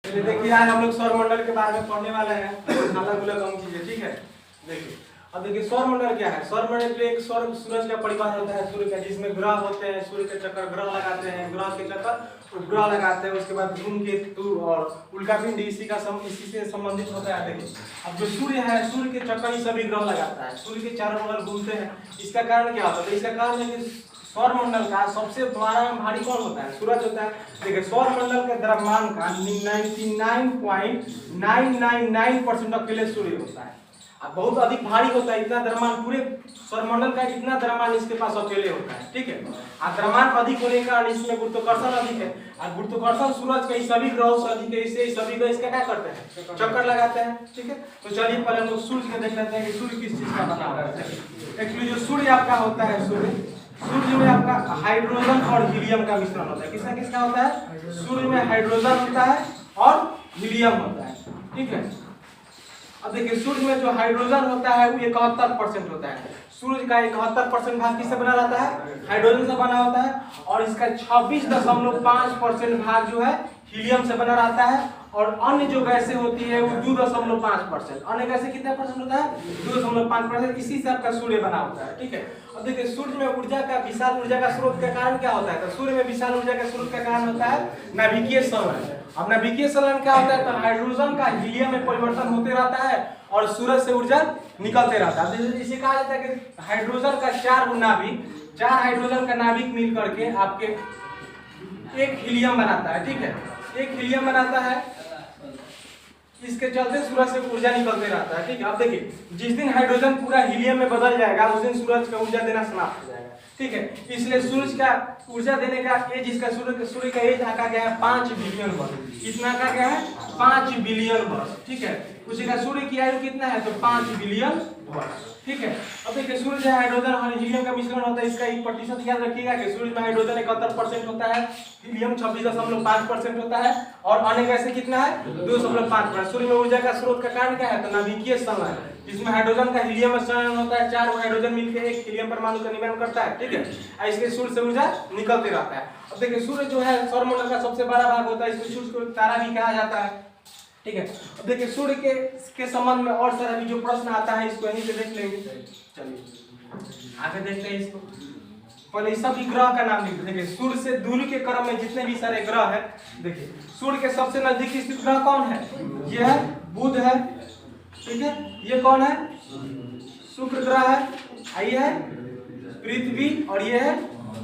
चलिए देखिए, आज हम लोग सौरमंडल के बारे में पढ़ने वाले हैं। अलग अलग कम चीजें, ठीक है। देखिए अब देखिए सौरमंडल क्या है। सौरमंडल पे एक सौर सूरज का परिवार होता है, सूर्य का, जिसमें ग्रह होते हैं। सूर्य के चक्कर ग्रह लगाते हैं, ग्रह के चक्कर उपग्रह लगाते हैं। उसके बाद धूमकेतु और उल्कापिंड इसी से संबंधित होता है। देखिए अब जो सूर्य है, सूर्य के चक्कर ही सभी ग्रह लगाता है, सूर्य के चारों बगल घूमते हैं। इसका कारण क्या होता है? इसका कारण है कि सौरमंडल का सबसे बड़ा भारी कौन होता है? सूरज होता है। देखिए सौरमंडल के द्रव्यमान का 99.999% अकेले सूर्य होता है। अब बहुत अधिक भारी होता है, इतना द्रव्यमान पूरे सौरमंडल का इतना द्रव्यमान इसके पास अकेले होता है, ठीक है। अब द्रव्यमान अधिक होने के कारण इसमें गुरुत्वाकर्षण अधिक है। और गुरुत्वाकर्षण सूरज के सभी ग्रहों से अधिक है, इससे सभी ग्रह इसका क्या करते हैं? चक्कर लगाते हैं, ठीक है। तो चलिए पहले हम लोग सूर्य को देख लेते हैं कि सूर्य किस चीज का बना हुआ है। एक्चुअली जो सूर्य आपका होता है, सूर्य में आपका हाइड्रोजन और हीलियम का मिश्रण होता है। किसका किसका होता है? सूर्य में हाइड्रोजन होता है और हीलियम होता है, ठीक है। अब देखिए सूर्य में जो हाइड्रोजन होता है वो 71% होता है। सूर्य का 71% भाग किससे बना रहता है? हाइड्रोजन से बना होता है। और इसका 26.5% भाग जो है हीलियम से बना रहता है। और अन्य जो गैसें होती है वो 2.5%। अन्य गैसें कितना परसेंट होता है? 2.5%। इसी से आपका सूर्य बना होता है, ठीक है। अब देखिए सूर्य में ऊर्जा का विशाल ऊर्जा का स्रोत का कारण क्या होता है? तो सूर्य में विशाल ऊर्जा का स्रोत का कारण होता है नाभिकीय संलयन। अब नाभिकीय संलयन क्या होता है? तो हाइड्रोजन का हीलियम में परिवर्तन होते रहता है और सूरज से ऊर्जा निकलते रहता है। इसे कहा जाता है कि हाइड्रोजन का 4 हाइड्रोजन का नाभिक मिल करके आपके एक हीलियम बनाता है, ठीक है। एक हीलियम बनाता है, इसके चलते सूरज से ऊर्जा निकलते रहता है, ठीक है। अब देखिए जिस दिन हाइड्रोजन पूरा हीलियम में बदल जाएगा उस दिन सूरज का ऊर्जा देना समाप्त हो जाएगा, ठीक है। इसलिए सूरज का ऊर्जा देने का एज, इसका सूर्य का एज आका गया है 5 बिलियन वर्ष। कितना का गया है? 5 बिलियन वर्ष, ठीक है। उसी का सूर्य की आयु कितना है? तो 5 बिलियन वर्ष, ठीक है। अब देखिए सूर्य जो हाइड्रोजन और हीलियम का मिश्रण होता है, इसका 1% याद रखिएगा कि सूर्य में हाइड्रोजन 71% होता है, हीलियम 26.5% होता है और अन्य गैसें कितना है? 2.5%। सूर्य में ऊर्जा का स्रोत का कारण क्या है? तो नाभिकीय संलयन, जिसमें हाइड्रोजन का हीलियम में संलयन होता है। 4 हाइड्रोजन मिलकर एक हीलियम परमाणु का निर्माण करता है, ठीक है। इसके सूर्य से ऊर्जा निकलते रहता है। अब देखिए सूर्य जो है सौरमंडल का सबसे बड़ा भाग होता है, इसको सूर्य को तारा भी कहा जाता है, ठीक है। अब देखिए सूर्य के संबंध में और सारा भी जो प्रश्न आता है इसको यहीं पे देख लेंगे। चलिए आगे देखते हैं इसको। पहले इस सभी ग्रह का नाम लिख देखिए सूर्य से दूरी के क्रम में जितने भी सारे ग्रह हैं। देखिए सूर्य के सबसे नजदीक स्थित ग्रह कौन है? ये है बुध है, ठीक है। ये कौन है? शुक्र ग्रह है। ये है पृथ्वी और ये है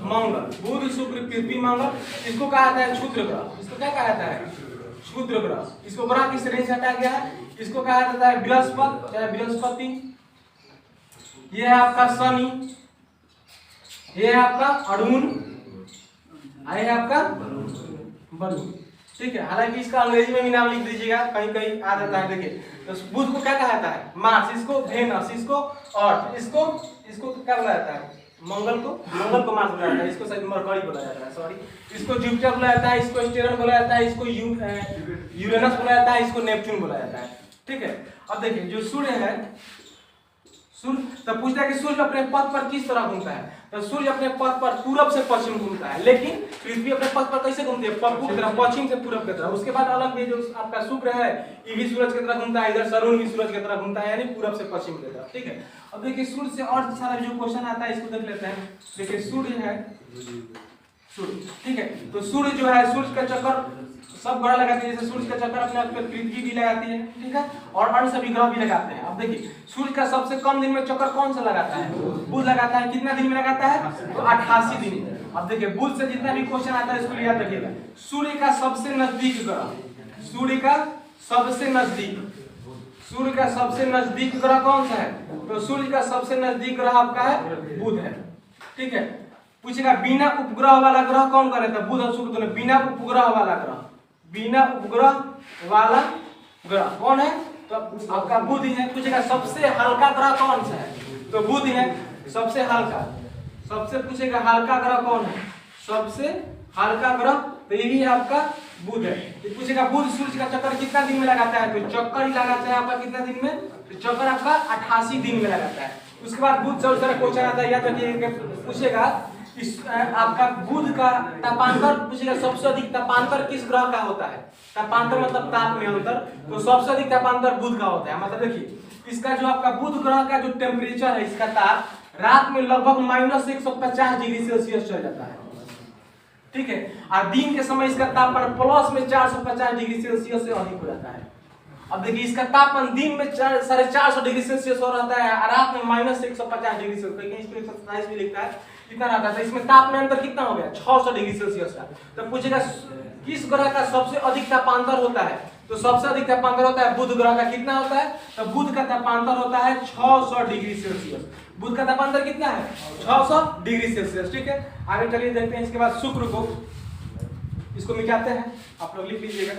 मंगल। बुध, शुक्र, पृथ्वी, मंगल। इसको कहा जाता है क्षुद्र ग्रह। इसको क्या कहा जाता है? क्षुद्र ग्रह। इसको ग्रह की श्रेणी से हटाया गया है। इसको कहा जाता है बृहस्पति। ये है आपका शनि, ये है आपका अरुण, ये है आपका वरुण, ठीक है। हालांकि इसका अंग्रेजी में भी नाम लिख दीजिएगा, कहीं कहीं आ जाता है। देखिए तो बुध को क्या कहा जाता है? मार्स, इसको वेनस, इसको अर्थ, इसको क्या बोला जाता है? मंगल को मार्स बोला जाता है, इसको शायद मरकरी बोला जाता है, सॉरी। इसको जुपिटर बोला जाता है, इसको स्टेरन बोला जाता है, इसको यूरेनस बोला जाता है, इसको नेपच्यून बोला जाता है, ठीक है। अब देखिए जो सूर्य है, सूर्य तो पूछता है कि सूर्य अपने पथ पर किस तरह घूमता है? तो सूर्य अपने पथ पर पूरब से पश्चिम घूमता है, लेकिन पृथ्वी अपने पथ पर कैसे घूमती है? पूर्व की तरफ, पश्चिम से पूरब की तरफ। उसके बाद अलग में जो आपका शुक्र है ये भी सूरज की तरफ घूमता है, इधर अरुण भी सूरज की तरफ घूमता है, यानी पूरब से पश्चिम की तरफ, ठीक है। अब देखिए सूर्य से और सारा जो क्वेश्चन आता है इसको देख लेते हैं। देखिए सूर्य है, ठीक है। तो सूर्य जो है, सूर्य का चक्कर सब ग्रह लगाते हैं, जैसे सूर्य का चक्कर अपने आप पे पृथ्वी भी लगाती है, ठीक है। और अन्य सभी ग्रह भी लगाते हैं। अब देखिए सूर्य का सबसे कम दिन में चक्कर कौन सा लगाता है? बुध लगाता है। कितना दिन में लगाता है? तो 88 दिन में। अब देखिए बुध से जितना भी क्वेश्चन आता है इसको याद रखिएगा। सूर्य का सबसे नजदीक ग्रह, सूर्य का सबसे नजदीक ग्रह कौन सा है? तो सूर्य का सबसे नजदीक ग्रह आपका है बुध है, ठीक है। पूछेगा बिना उपग्रह वाला ग्रह कौन कौन है? तो बुध और शुक्र दोनों। बिना उपग्रह वाला ग्रह कौन है? तो आपका बुध ही है। पूछेगा सबसे हल्का ग्रह कौन सा है? तो बुध है सबसे हल्का। सबसे पूछेगा हल्का ग्रह कौन है? सबसे हल्का ग्रह तो ये भी आपका बुध है। पूछेगा बुध सूर्य का चक्कर कितना दिन में लगाता है? तो चक्कर ही लगाता है आपका कितना दिन में? तो चक्कर आपका 88 दिन में लगाता है। उसके बाद बुध से सारा क्वेश्चन आता है, याद रखिए। पूछेगा आपका बुध का तापांतर पूछेगा सबसे अधिक तापांतर किस ग्रह का होता है। तापांतर मतलब ताप में अंतर, तो सबसे अधिक तापांतर बुध का होता है। मतलब देखिए इसका जो आपका बुध ग्रह का जो टेम्परेचर है, इसका ताप रात में लगभग -150 डिग्री सेल्सियस चल जाता है, ठीक है। और दिन के समय इसका तापमान प्लस में 450 डिग्री सेल्सियस से अधिक हो जाता है। अब देखिए इसका तापमान दिन में 450 डिग्री सेल्सियस हो रहता है, रात में -150 डिग्री सेल्सियस, कहीं इसको 127 भी लिखता है, कितना रहता है। इसमें ताप में अंतर कितना हो गया 600 डिग्री सेल्सियस का। तो पूछेगा किस ग्रह का सबसे अधिक तापांतर होता है, तो सबसे अधिक तापांतर होता है बुध ग्रह का। कितना होता है, तो बुध का तापांतर होता है 600 डिग्री सेल्सियस। बुध का तापांतर कितना है 600 डिग्री सेल्सियस, ठीक है। आगे चलिए देखते हैं इसके बाद शुक्र को, इसको मिटाते हैं, आप लोग लिख लीजिएगा।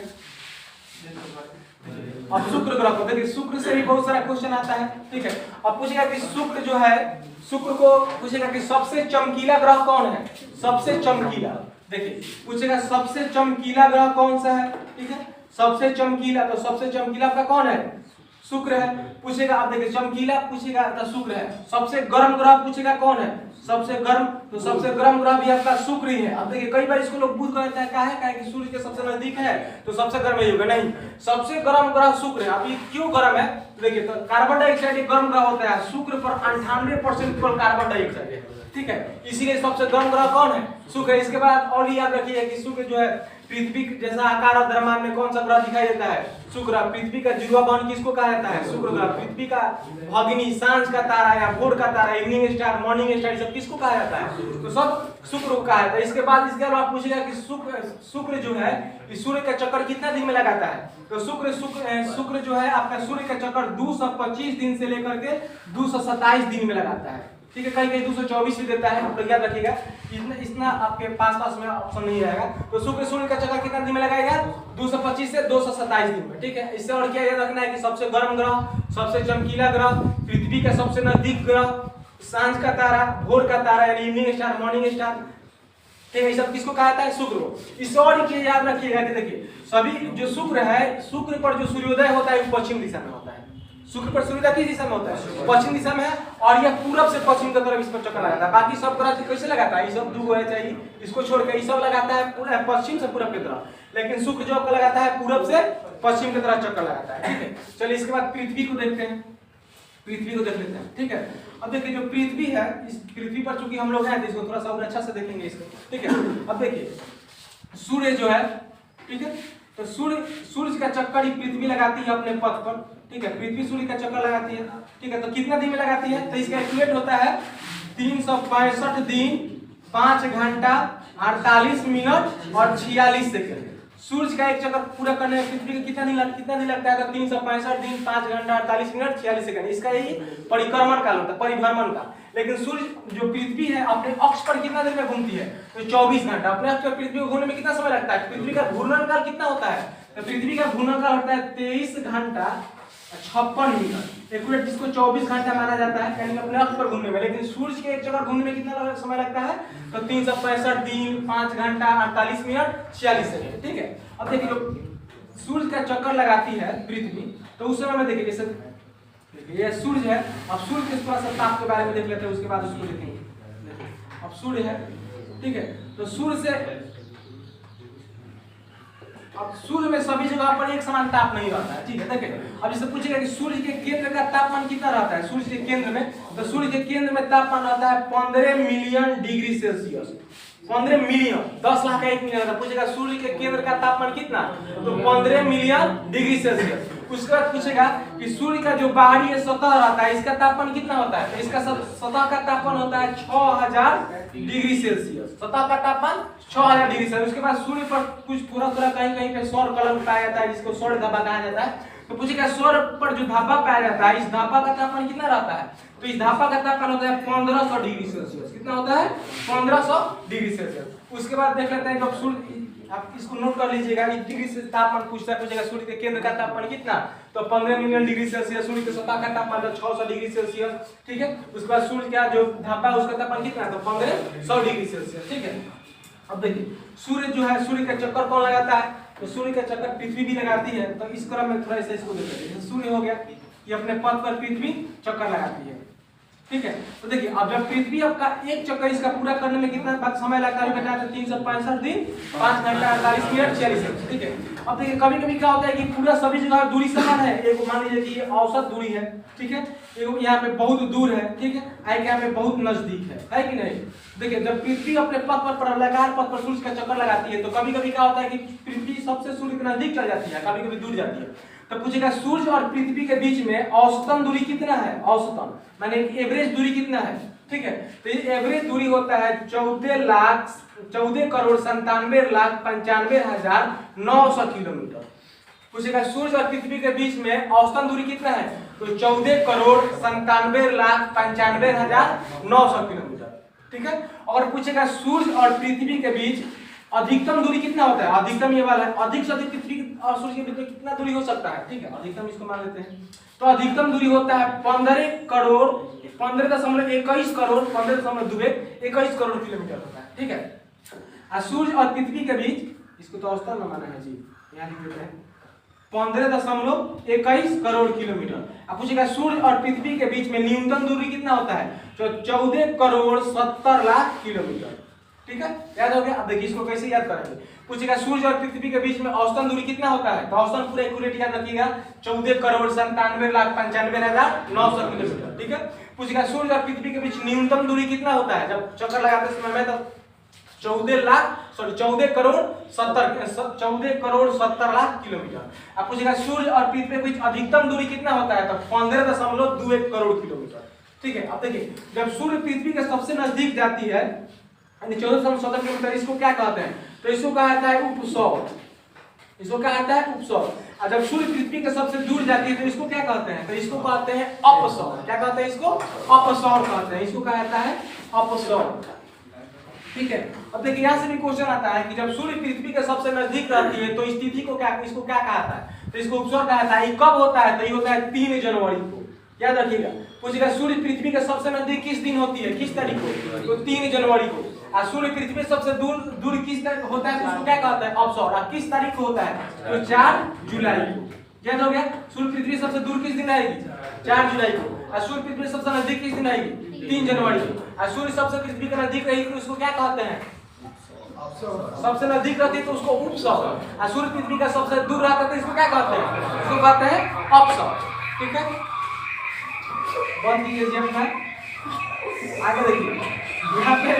अब शुक्र ग्रह को देखिए, शुक्र से भी बहुत सारा क्वेश्चन आता है, ठीक है। अब पूछेगा कि शुक्र जो है, शुक्र को पूछेगा कि सबसे चमकीला ग्रह कौन है, सबसे चमकीला। देखिए पूछेगा सबसे चमकीला ग्रह कौन सा है, ठीक है। सबसे चमकीला, तो सबसे चमकीला आपका कौन है, शुक्र है। पूछेगा आप देखिए चमकीला पूछेगा तो शुक्र है। सबसे गर्म ग्रह पूछेगा कौन है, सबसे गर्म, तो सबसे गर्म ग्रह भी आपका शुक्र ही है। अब देखिए कई बार इसको लोग बुध कहते हैं, क्या है कि सूर्य के सबसे नजदीक है तो सबसे गर्म ही होगा, नहीं, सबसे गर्म ग्रह शुक्र है। अब ये क्यों गर्म है, देखिए तो कार्बन डाइऑक्साइड एक गर्म ग्रह होता है, शुक्र पर 98% केवल कार्बन डाइऑक्साइड है, ठीक है, इसीलिए सबसे गर्म ग्रह कौन है, शुक्र है। इसके बाद और याद रखिए कि शुक्र जो है पृथ्वी जैसा आकार और द्रव्यमान में कौन सा ग्रह दिखाई देता है, शुक्र। पृथ्वी का जुड़वा बहन किसको कहा जाता है, शुक्र ग्रह। पृथ्वी का भगिनी, सांझ का तारा या भोर का तारा, इवनिंग स्टार, मॉर्निंग स्टार, सब किसको कहा जाता है, तो सब शुक्र को कहा जाता है। इसके बाद इसके अलावा पूछेगा कि शुक्र जो है इस सूर्य का चक्कर कितना दिन में लगाता है, तो शुक्र जो है आपका सूर्य का चक्कर 225 दिन से लेकर के 227 दिन में लगाता है, ठीक है। कहीं 224 भी देता है, आप लोग याद रखिएगा, इतना आपके पास में ऑप्शन नहीं आएगा। तो शुक्र सूर्य का चक्कर कितना दिन में लगाएगा, 225 से 227 दिन में, ठीक है। इससे और क्या याद रखना है कि सबसे गर्म ग्रह, सबसे चमकीला ग्रह, पृथ्वी का सबसे नजदीक ग्रह, सांझ का तारा, भोर का तारा यानी इवनिंग स्टार, मॉर्निंग स्टार, ठीक है, ये सब किसको कहा जाता है, शुक्र को। इससे और क्या याद रखिएगा कि देखिए सभी जो शुक्र है, शुक्र पर जो सूर्योदय होता है वो पश्चिम दिशा में होता है। शुक्र पर सूर्योदय किस दिशा में होता है, पश्चिम दिशा में है, और यह पूरब से पश्चिम की तरफ इस पर चक्कर लगाता है। बाकी सब ग्रह कैसे लगाता है, ये सब दो है चाहिए, इसको छोड़ के ये सब लगाता है पूरा पश्चिम से पूरब की तरफ, लेकिन शुक्र जो आपका लगाता है पूरब से पश्चिम की तरफ चक्कर लगाता है, ठीक है। चलिए इसके बाद पृथ्वी को देखते हैं, पृथ्वी को देख लेते हैं, ठीक है। अब देखिए जो पृथ्वी है, इस पृथ्वी पर चूंकि हम लोग हैं तो इसको थोड़ा सा और अच्छा से देखेंगे इसको, ठीक है। अब देखिए सूर्य जो है, ठीक है, तो सूर्य का चक्कर ही पृथ्वी लगाती है अपने पथ पर, ठीक है। पृथ्वी सूर्य का चक्कर लगाती है, ठीक है, तो कितना दिन में लगाती है, तो इसका एक्यूरेट होता है 365 दिन 5 घंटा 48 मिनट और 46 सेकंड। सूर्य का एक चक्कर पूरा करने में पृथ्वी का कितना दिन लगता है, तो 365 दिन 5 घंटा 48 मिनट 46 सेकंड। इसका यही परिक्रमण काल होता है, परिभ्रमण का। लेकिन सूर्य जो पृथ्वी है अपने अक्ष पर कितना देर में घूमती है, तो 24 घंटा। अपने अक्ष पर पृथ्वी को घूमने में कितना समय लगता है, पृथ्वी का घूर्णन काल कितना होता है, तो पृथ्वी का घूर्णन काल होता है 23 घंटा 56 मिनट। एक्यूरेट जिसको 24 घंटा माना जाता है यानी अपने अक्ष पर घूमने में। लेकिन सूर्य के एक चक्कर घूमने में कितना समय लगता है, तो 365 दिन 5 घंटा 48 मिनट 46 सेकंड, ठीक है। अब देखिए सूर्य का चक्कर लगाती है पृथ्वी, तो उस समय में देखिए जैसे ये सूर्य है। अब सूर्य के थोड़ा सा ताप के बारे में देख लेते हैं, उसके बाद उसको देखेंगे। अब सूर्य है, ठीक है, तो सूर्य से अब सूर्य में सभी जगह पर एक समान ताप नहीं रहता है, ठीक है। देखिए अब जैसे पूछेगा कि सूर्य के केंद्र का तापमान कितना रहता है, सूर्य के केंद्र में, तो सूर्य के केंद्र में तापमान रहता है 15 million degree Celsius. 15 million, 10 lakh का 1 मिलियन होता है। पूछेगा सूर्य के केंद्र का तापमान कितना, तो 15 मिलियन डिग्री सेल्सियस। उसके बाद पूछेगा कि सूर्य का जो बाहरी सतह रहता है इसका तापमान कितना होता है, तो इसका सतह का तापमान होता है 6000 डिग्री सेल्सियस। सतह का तापमान 6000 डिग्री सेल्सियस। उसके बाद सूर्य पर कुछ थोड़ा कहीं पे सौर कलम पाया जाता है, जिसको सौर धब्बा कहा जाता है। तो पूछेगा सौर पर जो धब्बा पाया जाता है, इस धब्बा का तापमान कितना रहता है, तो इस धब्बा का तापमान होता है 1500 डिग्री सेल्सियस। कितना होता है, 1500 डिग्री सेल्सियस। उसके बाद देख लेते हैं जब सूर्य, आप इसको नोट कर लीजिएगा, इस डिग्री से तापमान पूछेगा सूर्य के केंद्र का तापमान कितना, तो 15 मिलियन डिग्री सेल्सियस। सूर्य के सतह का तापमान 600 डिग्री सेल्सियस, ठीक है। उसके बाद सूर्य का जो धब्बा उसका तापमान कितना, तो 1500 डिग्री सेल्सियस, ठीक है। अब देखिए सूर्य जो है, सूर्य का चक्कर कौन लगाता है, तो सूर्य का चक्कर पृथ्वी भी लगाती है। तो इस क्रम में थोड़ा सा इसको देखते हैं। सूर्य हो गया, ये अपने पथ पर पृथ्वी चक्कर लगाती है, ठीक है। तो देखिए अब जब पृथ्वी आपका एक चक्कर इसका पूरा करने में कितना समय लगता है बेटा, 365 दिन 5 घंटा 48 मिनट 46 सेकंड, ठीक है। अब देखिए कभी कभी क्या होता है कि पूरा सभी जगह दूरी समान है, एक मान लीजिए कि औसत दूरी है, ठीक है, एक यहाँ पे बहुत दूर है, ठीक है, एक यहाँ पे बहुत नजदीक है कि नहीं। देखिए जब पृथ्वी अपने पथ पर परिवलयकार पथ पर सूर्य का चक्कर लगाती है तो कभी कभी क्या होता है कि पृथ्वी सबसे सूर्य के नजदीक चल जाती है, कभी कभी दूर जाती है। तो पूछेगा सूर्य और पृथ्वी के बीच में औसतन दूरी कितना है, औसतन माने एवरेज दूरी कितना है, ठीक है। तो ये एवरेज दूरी होता है 14 करोड़ 97 लाख 95,900 किलोमीटर। पूछेगा सूर्य और पृथ्वी के बीच में औसतन दूरी कितना है, तो 14 करोड़ 97 लाख 95,900 किलोमीटर, ठीक है। और पूछेगा सूर्य और पृथ्वी के बीच अधिकतम दूरी कितना होता है, अधिकतम ये वाला है, अधिक से अधिक पृथ्वी और सूर्य के बीच में कितना दूरी हो सकता है, ठीक है, अधिकतम इसको मान लेते हैं। तो अधिकतम दूरी होता है 15.21 करोड़ 15.21 करोड़ किलोमीटर होता है, ठीक है। और सूर्य और पृथ्वी के बीच इसको तो औसतन में माना है जी, यहाँ लिख देते हैं 15.21 करोड़ किलोमीटर। अब पूछेगा सूर्य और पृथ्वी के बीच में न्यूनतम दूरी कितना होता है, तो 14 करोड़ 70 लाख किलोमीटर, ठीक है, याद हो गया। अब देखिए इसको कैसे याद करेंगे। पूछेगा सूर्य और पृथ्वी के बीच में औसतन दूरी कितना होता है, तो औसतन पूरा एक्यूरेट याद रखिएगा 14 करोड़ 97 लाख 95,900 किलोमीटर, ठीक है। पूछेगा सूर्य और पृथ्वी के बीच न्यूनतम दूरी कितना होता है, जब चक्कर लगाते समय में तो 14 करोड़ 70 लाख किलोमीटर। अब पूछेगा सूर्य और पृथ्वी के बीच अधिकतम दूरी कितना होता है, तो 15.21 करोड़ किलोमीटर, ठीक है। अब देखिए जब सूर्य पृथ्वी के सबसे नजदीक जाती है 14.17 किलोमीटर, इसको क्या कहते हैं, तो इसको कहा जाता है उपसौर, इसको क्या कहता है उपसौर। और जब सूर्य पृथ्वी के सबसे दूर जाती है तो इसको क्या कहते हैं, तो इसको कहते हैं अपसौर। क्या कहते हैं, इसको अपसौर कहते हैं, इसको कहा जाता है अपसौर, ठीक है। अब देखिए यहाँ से भी क्वेश्चन आता है कि जब सूर्य पृथ्वी के सबसे नजदीक रहती है तो इस तिथि को क्या, इसको क्या कहा जाता है, तो इसको उपसौर कहा जाता है। ये कब होता है, तो ये होता है 3 जनवरी को, याद रखिएगा। पूछेगा सूर्य पृथ्वी के सबसे नजदीक किस दिन होती है, किस तारीख को, तो 3 जनवरी को। और सूर्य पृथ्वी सबसे दूर किस तारीख होता है, तो उसको क्या कहता है अपसौर। और किस तारीख को होता है, तो 4 जुलाई को, याद हो गया। सूर्य पृथ्वी सबसे दूर किस दिन आएगी, 4 जुलाई को। और सूर्य पृथ्वी सबसे नजदीक किस दिन आएगी, 3 जनवरी को। और सूर्य सबसे पृथ्वी के नजदीक रहेगी तो उसको क्या कहते हैं, सबसे नजदीक रहती है तो उसको उपसौर। और सूर्य पृथ्वी का सबसे दूर रहता है तो इसको क्या कहते हैं, इसको कहते हैं अपसौर, ठीक है। बंद कीजिए, आगे देखिए यहाँ पे।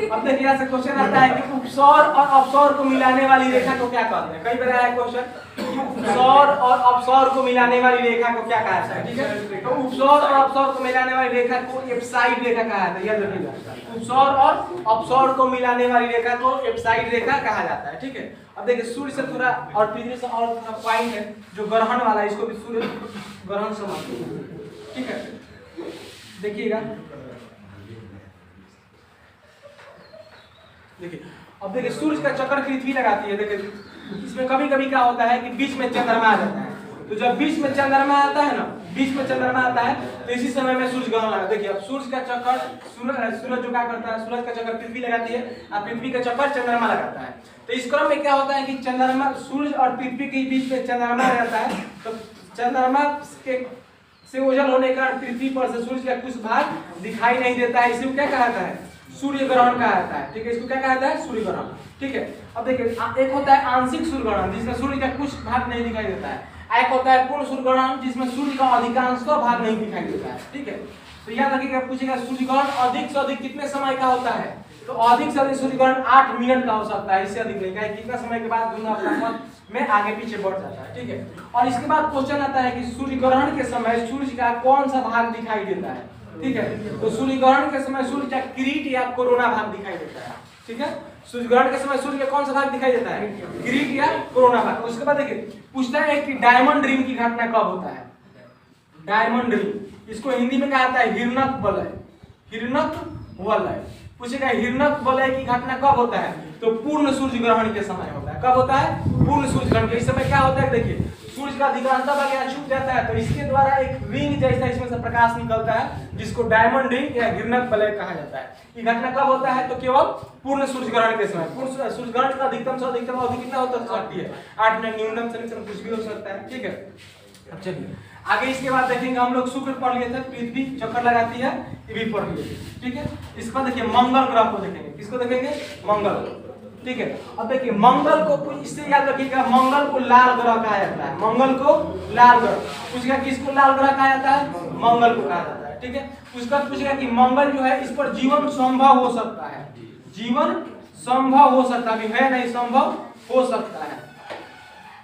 अब देखिए यहाँ से क्वेश्चन आता है कि उपसौर और अपसौर को मिलाने वाली रेखा को क्या कहते हैं। कई बार आया क्वेश्चन, उपसौर और अपसौर को मिलाने वाली रेखा को क्या कहा जाता है, ठीक है। तो उपसौर और अपसौर को मिलाने वाली रेखा को एप्साइड रेखा कहा जाता है, याद रखिएगा। उपसौर और अपसौर को मिलाने वाली रेखा को एप्साइड रेखा कहा जाता है, ठीक है। अब देखिए सूर्य से थोड़ा और पृथ्वी से और थोड़ा पॉइंट है जो ग्रहण वाला, इसको भी सूर्य ग्रहण समझते हैं, ठीक है। देखिएगा, देखिए अब देखिए सूर्य का चक्कर पृथ्वी लगाती है। देखिए इसमें कभी कभी क्या होता है कि बीच में चंद्रमा आ जाता है, तो जब बीच में चंद्रमा आता है ना, बीच में चंद्रमा आता है तो इसी समय में सूर्य ग्रहण लगा। देखिए अब सूर्य का चक्कर सूरज जो क्या करता है, सूरज का चक्कर पृथ्वी लगाती है और पृथ्वी का चक्कर चंद्रमा लगाता है। तो इस क्रम में क्या होता है कि चंद्रमा, सूर्य और पृथ्वी के बीच में चंद्रमा रहता है, तो चंद्रमा के से ओझल होने का पृथ्वी पर से सूर्य का कुछ भाग दिखाई नहीं देता है, इसे क्या कहा जाता है, सूर्य ग्रहण कहा जाता है, ठीक है। इसको क्या कहा जाता है, सूर्य ग्रहण, ठीक है। अब देखिए एक होता है आंशिक सूर्य ग्रहण जिसमें सूर्य का कुछ भाग नहीं दिखाई देता है, एक होता है पूर्ण सूर्य ग्रहण जिसमें सूर्य का अधिकांश भाग नहीं दिखाई देता है, ठीक है। तो याद रखिएगा, पूछेगा सूर्य ग्रहण अधिक से अधिक कितने समय का होता है, तो अधिक से अधिक सूर्य ग्रहण 8 मिनट का हो सकता है, इससे अधिक नहीं। कितना समय के बाद दोनों अपना में आगे पीछे बढ़ जाता है, ठीक है। और इसके बाद क्वेश्चन आता है कि सूर्य ग्रहण के समय सूर्य का कौन सा भाग दिखाई देता है, ठीक है। तो सूर्य ग्रहण के समय सूर्य का किरीट या कोरोना भाग दिखाई देता है, ठीक है। सूर्य ग्रहण के समय सूर्य का कौन सा भाग दिखाई देता है, किरीट या कोरोना भाग। उसके बाद देखिए पूछता है कि डायमंड रिंग की घटना कब होता है, डायमंड रिंग, इसको हिंदी में कहा जाता है हिरणक वलय, हिरणक वलय। पूछेगा हिरणक वलय की घटना कब होता है, तो पूर्ण सूर्य ग्रहण के समय होता है। कब होता है, पूर्ण सूर्य ग्रहण के। इस समय क्या होता है, देखिए सूर्य का अधिकांशता भाग यहाँ छुप जाता है, तो इसके द्वारा एक रिंग जैसा इसमें से प्रकाश निकलता है जिसको डायमंड रिंग या हिरणक वलय कहा जाता है। ये घटना कब होता है, तो केवल पूर्ण सूर्य ग्रहण के समय। पूर्ण सूर्य ग्रहण का अधिकतम से अधिकतम अवधि कितना होता सकती है, 8 मिनट, न्यूनतम से न्यूनतम कुछ भी हो सकता है, ठीक है। अब चलिए आगे इसके बाद देखेंगे हम लोग शुक्र पढ़ लिए थे, पृथ्वी चक्कर लगाती है, ये भी पढ़ लिए थे, ठीक है। इसके बाद देखिए मंगल ग्रह को देखेंगे, किसको देखेंगे, मंगल, ठीक है। अब देखिए मंगल को, इससे याद रखिएगा मंगल को लाल ग्रह कहा जाता है, मंगल को लाल ग्रह। पूछेगा किसको लाल ग्रह कहा जाता है, मंगल को कहा जाता है, ठीक है। उसका पूछेगा कि मंगल जो है इस पर जीवन संभव हो सकता है, जीवन संभव हो सकता है, है नहीं संभव हो सकता है,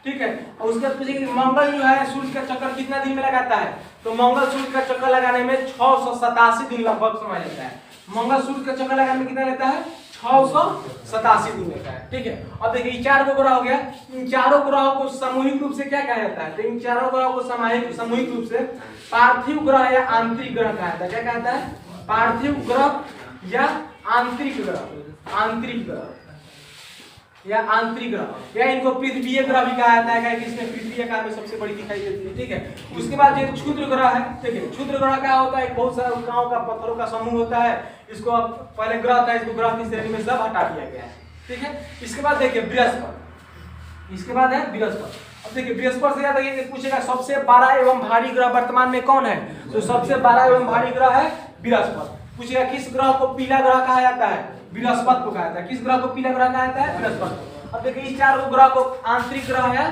ठीक है। और उसके बाद पूछेगा कि मंगल जो है सूर्य का चक्कर कितना दिन में लगाता है, तो मंगल सूर्य का चक्कर लगाने में 687 दिन लगभग समय लेता है। मंगल सूर्य का चक्कर लगाने में कितना लेता है, 687 दिन लेता है, ठीक है। अब देखिए चार गो ग्रह हो गया, इन चारों ग्रहों को सामूहिक रूप से क्या कहा जाता है, तो इन चारों ग्रहों को सामूहिक रूप से पार्थिव ग्रह या आंतरिक ग्रह कहा जाता है। क्या कहता है, पार्थिव ग्रह या आंतरिक ग्रह, आंतरिक ग्रह या आंतरिक ग्रह, या इनको पृथ्वी ग्रह भी कहा जाता है, क्योंकि इसमें पृथ्वी आकार में सबसे बड़ी दिखाई देती है, ठीक है। उसके बाद ये क्षुद्र ग्रह है, ठीक है। क्षुद्र ग्रह क्या होता है, बहुत सारा उल्काओं का पत्थरों का समूह होता है, इसको अब पहले ग्रह था, इसको ग्रह की श्रेणी में सब हटा दिया गया है, ठीक है। इसके बाद देखिए बृहस्पति, इसके बाद है बृहस्पति। अब देखिए बृहस्पति से याद रखिए, पूछेगा सबसे बड़ा एवं भारी ग्रह वर्तमान में कौन है, तो सबसे बड़ा एवं भारी ग्रह है बृहस्पति। पूछेगा किस ग्रह को पीला ग्रह कहा जाता है, बृहस्पति को कहा जाता है। किस ग्रह को पीला ग्रह कहा जाता है, बृहस्पति। अब देखिए इस चार ग्रह को आंतरिक ग्रह है,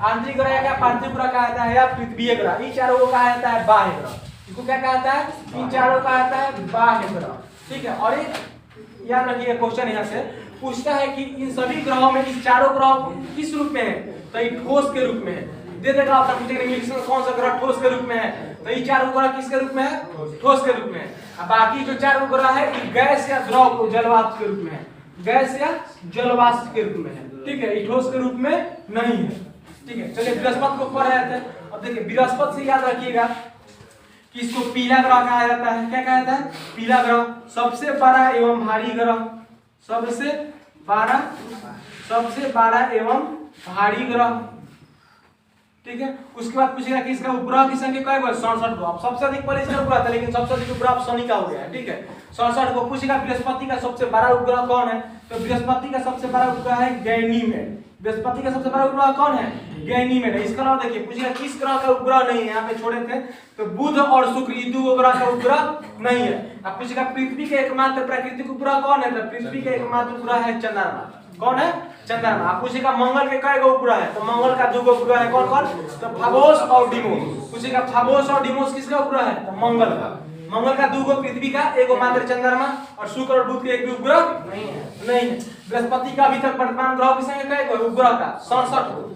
आंतरिक ग्रह या क्या पार्थिव ग्रह कहा जाता है, या पृथ्वी ग्रह। इन चारों को कहा जाता है बाह्य ग्रह, इसको क्या कहा जाता है, इन चारों को कहा जाता है बाह्य ग्रह, ठीक है। और एक याद रखिए क्वेश्चन यहाँ से पूछता है कि इन सभी ग्रहों में इस चारों ग्रह किस रूप में है, तो ये ठोस के रूप में है, दे देगा आपका पूछेगा इंग्लिश में कौन सा ग्रह ठोस के रूप में है, तो ये चारों ग्रह किसके रूप में है, ठोस के रूप में है। अब बाकी जो चारों ग्रह है ये गैस या द्रव को जलवाष्प के रूप में है, गैस या जलवाष्प के रूप में है, ठीक है, ये ठोस के रूप में नहीं है, ठीक है। चलिए बृहस्पति को पढ़ रहे थे। अब देखिए बृहस्पति से याद रखिएगा कि इसको पीला ग्रह कहा जाता है। क्या कहा जाता है, पीला ग्रह, सबसे बड़ा एवं भारी ग्रह, सबसे बड़ा एवं भारी ग्रह, ठीक है। उसके बाद पूछेगा कि इसका उपग्रह की संख्या क्या है, 67 गो। सबसे अधिक पहले इसका उपग्रह था, लेकिन सबसे अधिक उपग्रह शनि का हो गया है, ठीक है, 67 गो। पूछेगा बृहस्पति का सबसे बड़ा उपग्रह कौन है, तो बृहस्पति का सबसे बड़ा उपग्रह है गैनीमेड। बृहस्पति का सबसे बड़ा उपग्रह कौन है, गैनीमेड है। इसका नाम देखिए, पूछेगा किस ग्रह का उपग्रह नहीं है, यहाँ पे छोड़े थे, तो बुध और शुक्र ये दो ग्रह का उपग्रह नहीं है। अब पूछेगा पृथ्वी के एकमात्र प्राकृतिक उपग्रह कौन है, तो पृथ्वी के एकमात्र उपग्रह है चंद्रमा। कौन है, चंद्रमा। आप पूछेगा मंगल के कई गो उपग्रह है, तो मंगल का 2 गो उपग्रह है, कौन कौन, तो फाबोस और डिमोस। पूछेगा फाबोस और डिमोस किसका उपग्रह है, तो मंगल का। मंगल का 2 गो पृथ्वी का, 1 गो मात्र चंद्रमा, और शुक्र और बुध के एक भी उपग्रह नहीं है। बृहस्पति का अभी तक वर्तमान ग्रह की संख्या क्या है, उपग्रह का 67,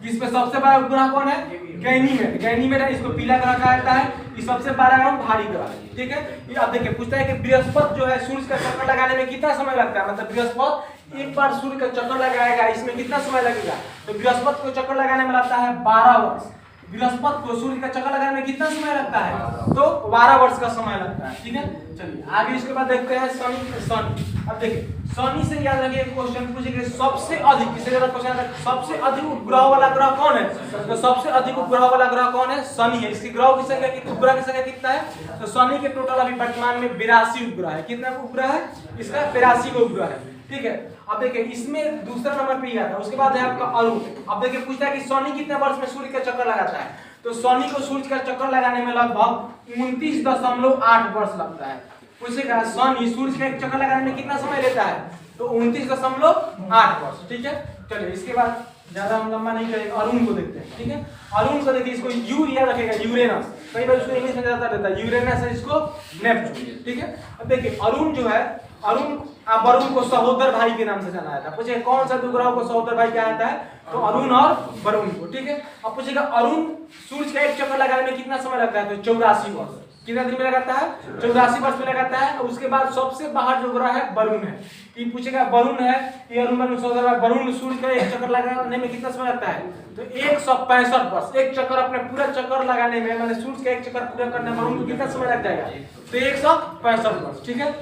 जिसमें सबसे बड़ा उपग्रह कौन है, गैनीमेड। गैनीमेड है, इसको पीला ग्रह कहा जाता है, ये सबसे बड़ा एवं भारी ग्रह है, ठीक है। ये अब देखिए पूछता है कि बृहस्पति जो है सूर्य का चक्कर लगाने में कितना समय लगता है, मतलब बृहस्पति एक बार सूर्य का चक्कर लगाएगा, इसमें कितना समय लगेगा, तो बृहस्पति को चक्कर लगाने में लगता है 12 वर्ष। बृहस्पति को सूर्य का चक्कर लगाने में कितना समय लगता है, तो 12 वर्ष का समय लगता है, ठीक है। चलिए आगे इसके बाद देखते हैं शनि। अब देखिए शनि से याद रखिए क्वेश्चन पूछेगा सबसे अधिक, किससे ज्यादा क्वेश्चन आता है, सबसे अधिक उपग्रह वाला ग्रह कौन है, तो सबसे अधिक उपग्रह वाला ग्रह कौन है, शनि है। इसकी ग्रह की संख्या, उपग्रह की संख्या कितना है, तो शनि के टोटल अभी वर्तमान में 82 उपग्रह है। कितना उपग्रह है, इसका 82 को उपग्रह है, ठीक है। अब देखिए इसमें दूसरा नंबर पे ही आता है। उसके बाद है आपका अरुण। अब देखिए पूछता है कि शनि कितने वर्ष में सूर्य का चक्कर लगाता है, तो शनि को सूर्य का चक्कर लगाने में लगभग 29.8 वर्ष लगता है। पूछेगा शनि सूर्य का एक चक्कर लगाने में कितना समय लेता है, तो 29.8 वर्ष, ठीक है। चलिए इसके बाद ज्यादा हम लंबा नहीं करेंगे, अरुण को देखते हैं, ठीक है। अरुण को देखिए, इसको यूरिया रखेगा, यूरेनस, कई बार उसको इंग्लिश में ज्यादा रहता है, यूरेनस है, इसको नेपच्यून, ठीक है। अब देखिए अरुण जो है, अरुण आप वरुण को सहोदर भाई के नाम से जाना जाता है। पूछे कौन सा 2 ग्रह को सहोदर भाई कहा जाता है, तो अरुण और वरुण को, ठीक है। अब पूछेगा अरुण सूर्य का एक चक्कर लगाने में कितना समय लगता है, तो 84 वर्ष। कितना दिन में लगाता है, 84 वर्ष में लगाता है। उसके बाद सबसे बाहर जो ग्रह है वरुण है। ये पूछेगा वरुण है, ये अरुण वरुण सहोदर, वरुण सूर्य का एक चक्कर लगाने में कितना समय लगता है, तो 165 वर्ष। एक चक्कर अपने पूरा चक्कर लगाने में, मतलब सूर्य का एक चक्कर पूरा करने में वरुण को कितना समय लग जाएगा, तो 165 वर्ष, ठीक है।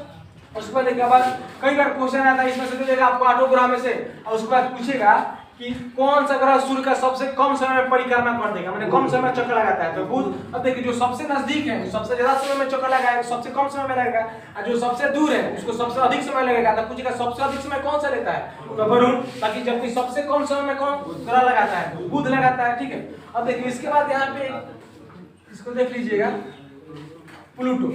उसके बाद कई बार क्वेश्चन आता है, इसमें से देगा आपको 8 ग्रह में से, और उसके बाद पूछेगा कि कौन सा ग्रह सूर्य का सबसे कम समय में परिक्रमा कर देगा, मैंने कम समय में चक्कर लगाता है। तो बुध, अब देखिए जो सबसे नजदीक है सबसे ज्यादा समय में चक्कर लगाएगा, सबसे कम समय में लगेगा, और जो सबसे दूर है उसको सबसे अधिक समय लगेगा। तो पूछेगा सबसे अधिक समय कौन सा लेता है, तो वरुण। ताकि जबकि सबसे कम समय में कौन ग्रह लगाता है, तो बुध लगाता है, ठीक है। अब देखिए इसके बाद यहाँ पे इसको देख लीजिएगा, प्लूटो,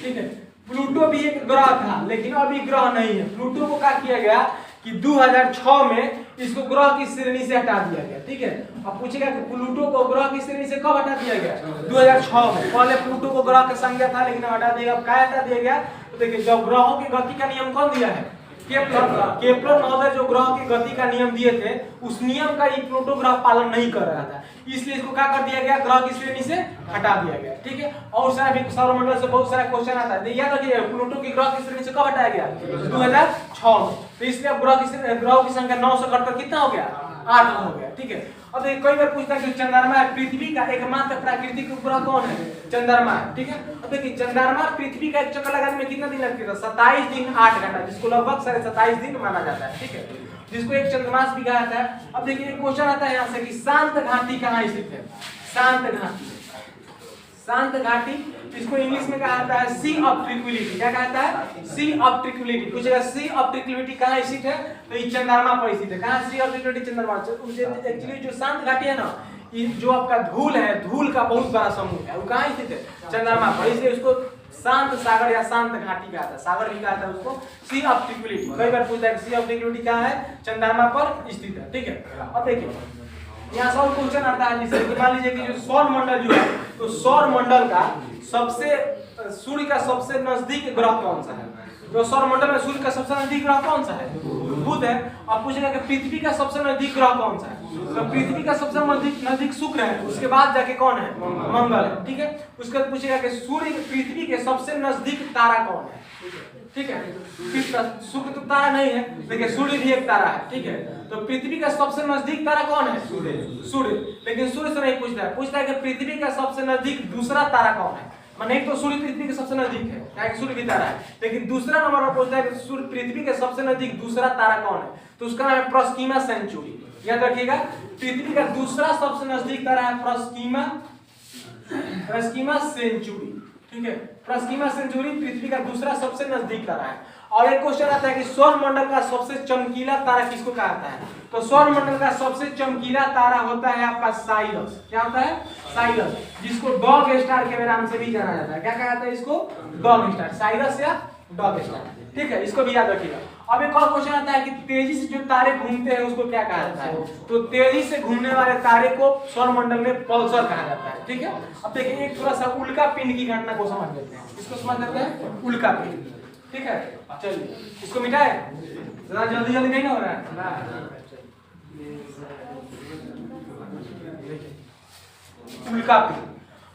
ठीक है। प्लूटो भी एक ग्रह था लेकिन अभी ग्रह नहीं है। प्लूटो को क्या किया गया कि 2006 में इसको ग्रह की श्रेणी से हटा दिया गया, ठीक है। अब पूछेगा कि प्लूटो को ग्रह की श्रेणी से कब हटा दिया गया, 2006 में। पहले प्लूटो को ग्रह का संज्ञा था लेकिन हटा दिया। अब क्या हटा दिया गया, तो देखिए जब ग्रहों की गति का नियम कौन दिया है, केपलर महोदय जो ग्रह की गति का नियम दिए थे उस नियम का ये प्लूटो ग्रह पालन नहीं कर रहा था, इसलिए इसको क्या कर दिया गया, ग्रह की श्रेणी से हटा दिया गया, ठीक है। और सारा भी सौरमंडल से बहुत सारा क्वेश्चन आता है, याद रखिए प्लूटो की ग्रह की श्रेणी से कब हटाया गया, 2006 में। तो इसलिए अब ग्रहों की संख्या 9 से घटकर कितना हो गया, 8 हो गया, ठीक है। अब कई बार पूछता है कि चंद्रमा है पृथ्वी का एकमात्र प्राकृतिक उपग्रह कौन है, चंद्रमा है, ठीक है। अब देखिए चंद्रमा पृथ्वी का एक चक्कर लगाने में कितना दिन लगता है, 27 दिन 8 घंटा, जिसको लगभग 27.5 दिन माना जाता है, ठीक है, जिसको एक चंद्रमास भी कहा जाता है। अब देखिए एक क्वेश्चन आता है यहाँ से कि शांत घाटी कहाँ स्थित है, शांत घाटी, शांत घाटी इसको इंग्लिश में कहा जाता है सी ऑफ ट्रैंक्विलिटी। क्या कहता है, सी ऑफ ट्रैंक्विलिटी। पूछेगा सी ऑफ ट्रैंक्विलिटी कहाँ स्थित है, तो ये चंद्रमा पर स्थित है। कहाँ सी ऑफ ट्रैंक्विलिटी, चंद्रमा। एक्चुअली जो शांत घाटी है ना, ये जो आपका धूल है, धूल का बहुत बड़ा समूह है, वो कहाँ स्थित है, चंद्रमा पर, इसलिए उसको शांत सागर या शांत घाटी कहा था, सागर भी कहा था उसको, सी ऑफ ट्रैंक्विलिटी। कई बार पूछता है सी ऑफ ट्रैंक्विलिटी कहाँ है, चंद्रमा पर स्थित है, ठीक है। अब देखिए यहाँ से और क्वेश्चन आता है, जैसे कि मान लीजिए कि जो सौर मंडल जो है, तो सौर मंडल का सबसे सूर्य का सबसे नजदीक ग्रह कौन सा है, जो सौर मंडल में सूर्य का सबसे नजदीक ग्रह कौन सा है, बुध है। अब पूछेगा कि पृथ्वी का सबसे नजदीक ग्रह कौन सा है, तो पृथ्वी का सबसे नजदीक शुक्र है, उसके बाद जाके कौन है, मंगल है, ठीक है। उसके बाद पूछेगा कि सूर्य पृथ्वी के सबसे नजदीक तारा कौन है, ठीक है। शुक्र तो तारा नहीं है, देखिए सूर्य भी एक तारा है, ठीक है। तो पृथ्वी का सबसे नजदीक तारा कौन है, सूर्य। लेकिन सूर्य से नहीं पूछता है, पूछता है कि पृथ्वी का सबसे नजदीक दूसरा तारा कौन है। माने एक तो सूर्य पृथ्वी के सबसे नजदीक है, क्या सूर्य भी तारा है, लेकिन दूसरा नंबर पर पूछता है कि सूर्य पृथ्वी के सबसे नजदीक दूसरा तारा कौन है, तो उसका नाम है प्रोक्सिमा सेंचुरी। याद रखिएगा, पृथ्वी का दूसरा सबसे नजदीक तारा है प्रोक्सिमा सेंचुरी, ठीक है। प्रोक्सिमा सेंचुरी पृथ्वी का दूसरा सबसे नजदीक तारा है। और एक क्वेश्चन आता है कि सौर मंडल का सबसे चमकीला तारा किसको कहता है, तो सौर मंडल का सबसे चमकीला तारा होता है आपका साइरस। क्या होता है, साइरस, जिसको डॉग स्टार के नाम से भी जाना जाता है। क्या कहा जाता है इसको, डॉग स्टार, साइरस या डॉग स्टार, ठीक है। इसको भी याद रखिएगा। अब एक और क्वेश्चन आता है कि तेजी से जो तारे घूमते हैं उसको क्या कहा जाता है, तो तेजी से घूमने वाले तारे को सौर मंडल में पल्सर कहा जाता है, ठीक है। अब देखिए एक थोड़ा सा उल्का पिंड की घटना को समझ लेते हैं, इसको समझ लेते हैं, उल्का पिंड, ठीक है। चलिए इसको मिटाए, जरा जल्दी जल्दी नहीं ना हो रहा है। उल्का पिंड,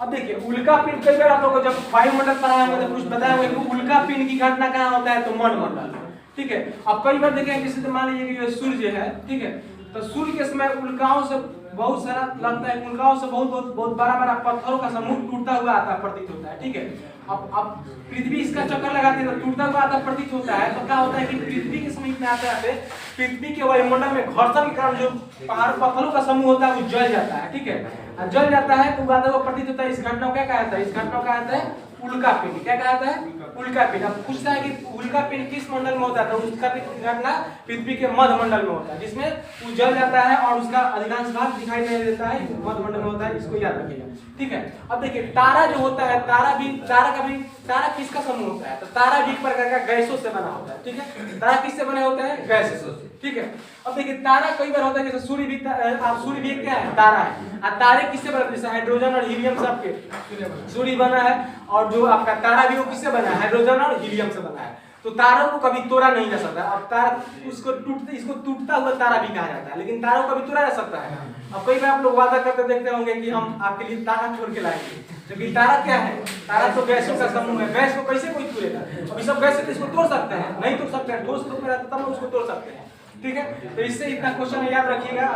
अब देखिए उल्का पिंड कई बार आप लोगों को जब वायुमंडल पढ़ाया होगा तो कुछ बताया होगा कि उल्का पिंड की घटना कहाँ होता है, तो मंडल, ठीक है। अब कई बार देखें जैसे मान लीजिए कि सूर्य है, ठीक है, तो सूर्य के समय उल्काओं से बहुत सारा लगता है, उल्काओं से बहुत बड़ा पत्थरों का समूह टूटता हुआ आता है, प्रतीत होता है, ठीक है। अब पृथ्वी इसका चक्कर लगाती है तो टूटता हुआ आता प्रतीत होता है। तो क्या होता है कि पृथ्वी के समीप में आते आते पृथ्वी के वायुमंडल में घर्षण के कारण जो पहाड़ पत्थरों का समूह होता है वो जल जाता है, ठीक है। जल जाता है तो वो प्रतीत होता है। इस घटना को क्या कहा जाता है, इस घटना को कहा जाता है उल्का पिंड। क्या कहा जाता है, उल्का पिंड। अब पूछता है कि उल्का पिंड किस मंडल में होता है, तो उसका घटना पृथ्वी के मध्य मंडल में होता है, जिसमें वो जल जाता है और उसका अधिकांश भाग दिखाई नहीं देता है, मध्य मंडल में होता है। इसको याद रखिएगा, ठीक है। अब देखिए तारा जो होता है, तारा किसका समूह होता है, तो तारा भी एक प्रकार का गैसों से बना होता है, ठीक है। तारा किससे बने होते हैं, गैस से, ठीक है। अब देखिए तारा कई बार होता है जैसे सूर्य भी क्या है, तारा है। और तारे किससे बने, जैसे हाइड्रोजन और हीलियम से आपके सूर्य बना है, और जो आपका तारा भी वो किससे बना है, हाइड्रोजन और हीलियम से बना है। तो तारों को कभी तोड़ा नहीं जा सकता। अब तारा इसको टूटता हुआ तारा भी कहा जाता है, लेकिन तारों को कभी तोड़ा जा सकता है। अब कई बार आप लोग वादा करते देखते होंगे कि हम आपके लिए तारा छोड़ के लाएंगे, क्योंकि तारा क्या है, तारा तो गैसों का समूह है, गैस को कैसे कोई तोड़ेगा। अभी सब गैस इसको तोड़ सकते हैं, नहीं तोड़ सकते हैं, ठोस रूप में रहता तब उसको तोड़ सकते हैं, ठीक है। तो इससे इतना क्वेश्चन याद रखिएगा।